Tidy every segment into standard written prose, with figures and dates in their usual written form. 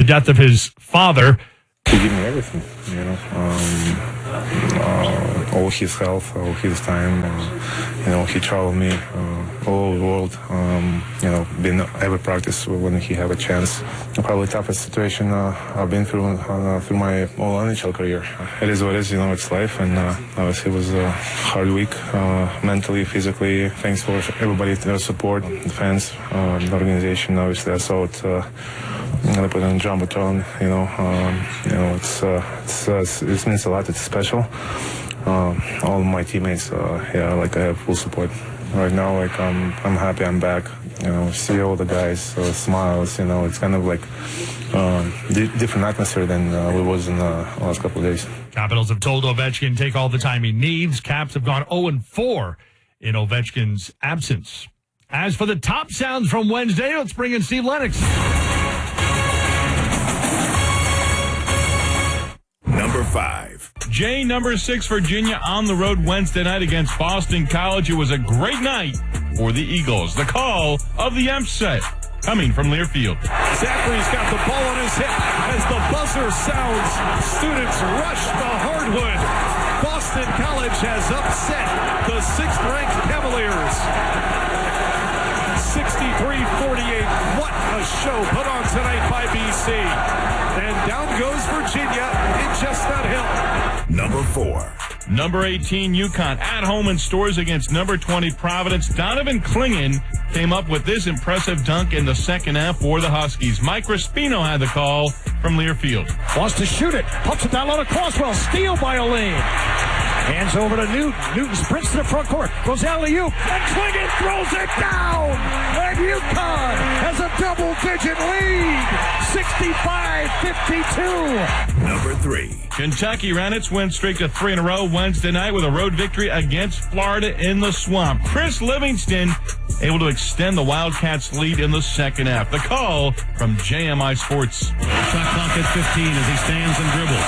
the death of his father. He gave me everything, all his health, all his time. He traveled me all over the world. Been every practice when he have a chance. Probably toughest situation I've been through my whole NHL career. It is what it is, it's life, and obviously it was a hard week, mentally, physically. Thanks for everybody, their support, the fans, the organization. Obviously, I saw it. They put on Jumbotron, it means a lot. It's special. All my teammates, I have full support right now. I'm happy I'm back. See all the guys, smiles. It's kind of like different atmosphere than it was in the last couple of days. Capitals have told Ovechkin take all the time he needs. Caps have gone 0-4 in Ovechkin's absence. As for the top sounds from Wednesday, let's bring in Steve Lennox. Number 5. Jay, number 6, Virginia on the road Wednesday night against Boston College. It was a great night for the Eagles. The call of the upset coming from Learfield. Zachary's got the ball on his hip as the buzzer sounds. Students rush the hardwood. Boston College has upset the 6th-ranked Cavaliers. 63-48. What a show put on tonight by BC. And down goes Virginia in Chestnut Hill. Number 4. Number 18, UConn at home in Stores against number 20, Providence. Donovan Clingan came up with this impressive dunk in the second half for the Huskies. Mike Raspino had the call from Learfield. Wants to shoot it. Pumps it down low to Crosswell. Steal by Elaine. Hands over to Newton. Newton sprints to the front court. Goes alley-oop. And Clingan throws it down. And UConn has a double-digit lead. 65-52. Number 3. Kentucky ran its win streak to 3 in a row Wednesday night with a road victory against Florida in the Swamp. Chris Livingston able to extend the Wildcats' lead in the second half. The call from JMI Sports. Shot clock at 15 as he stands and dribbles.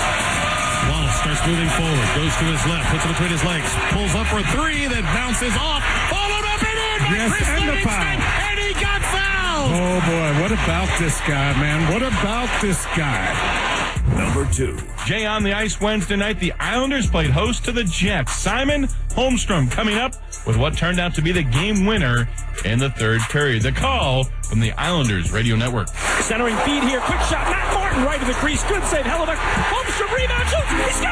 Wallace starts moving forward, goes to his left, puts it between his legs, pulls up for 3, then bounces off, followed up and in by Chris Livingston, and he got fouled! Oh boy, what about this guy, man? What about this guy? Number 2. Jay, on the ice Wednesday night, the Islanders played host to the Jets. Simon Holmstrom coming up with what turned out to be the game winner in the third period. The call from the Islanders Radio Network. Centering feed here. Quick shot. Matt Martin right to the crease. Good save. Hellebuck. Holmstrom rebound. Shoots. He scores!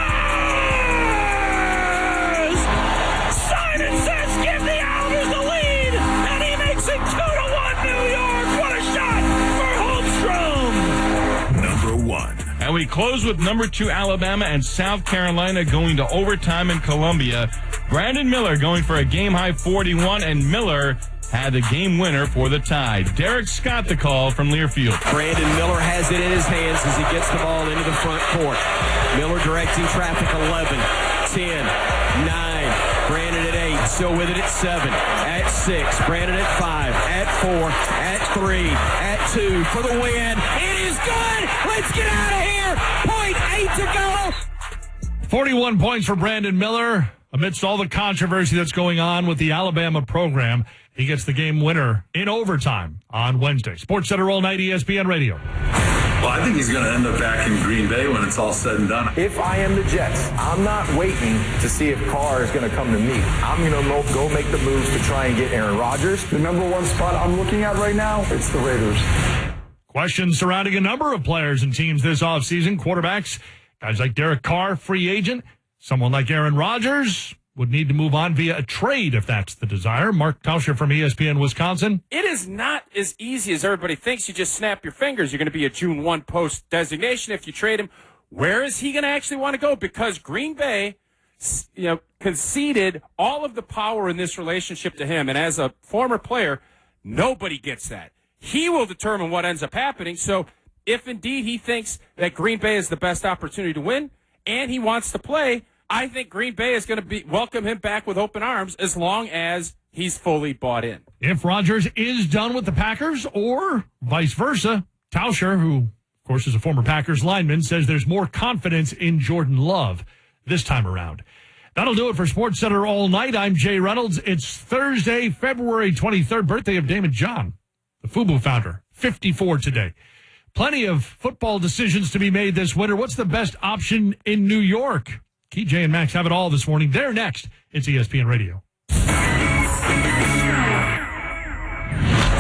Simon says give the Islanders the lead, and he makes it 2-1 New York. What a shot for Holmstrom! Number 1. And we close with number 2 Alabama and South Carolina going to overtime in Columbia. Brandon Miller going for a game-high 41, and Miller had the game winner for the tie. Derek Scott the call from Learfield. Brandon Miller has it in his hands as he gets the ball into the front court. Miller directing traffic 11, 10, 9. Brandon at 8, still with it at 7, at 6. Brandon at 5, at 4, at 3, at 2 for the win. It is good. Let's get out of here. 0.8 to go. 41 points for Brandon Miller. Amidst all the controversy that's going on with the Alabama program, he gets the game winner in overtime on Wednesday. Sports Center all night, ESPN Radio. Well, I think he's going to end up back in Green Bay when it's all said and done. If I am the Jets, I'm not waiting to see if Carr is going to come to me. I'm going to go make the moves to try and get Aaron Rodgers. The number 1 spot I'm looking at right now, it's the Raiders. Questions surrounding a number of players and teams this offseason. Quarterbacks, guys like Derek Carr, free agent. Someone like Aaron Rodgers would need to move on via a trade if that's the desire. Mark Tauscher from ESPN Wisconsin. It is not as easy as everybody thinks. You just snap your fingers. You're going to be a June 1 post designation if you trade him. Where is he going to actually want to go? Because Green Bay, conceded all of the power in this relationship to him. And as a former player, nobody gets that. He will determine what ends up happening. So if indeed he thinks that Green Bay is the best opportunity to win and he wants to play, I think Green Bay is going to welcome him back with open arms as long as he's fully bought in. If Rodgers is done with the Packers or vice versa, Tauscher, who, of course, is a former Packers lineman, says there's more confidence in Jordan Love this time around. That'll do it for Sports Center all night. I'm Jay Reynolds. It's Thursday, February 23rd, birthday of Damon John, the FUBU founder, 54 today. Plenty of football decisions to be made this winter. What's the best option in New York? KJ and Max have it all this morning. They're next. It's ESPN Radio.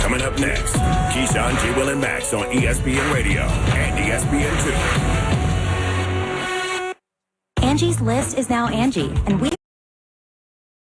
Coming up next, Keyshawn, J. Will, and Max on ESPN Radio and ESPN2. Angie's List is now Angie, and we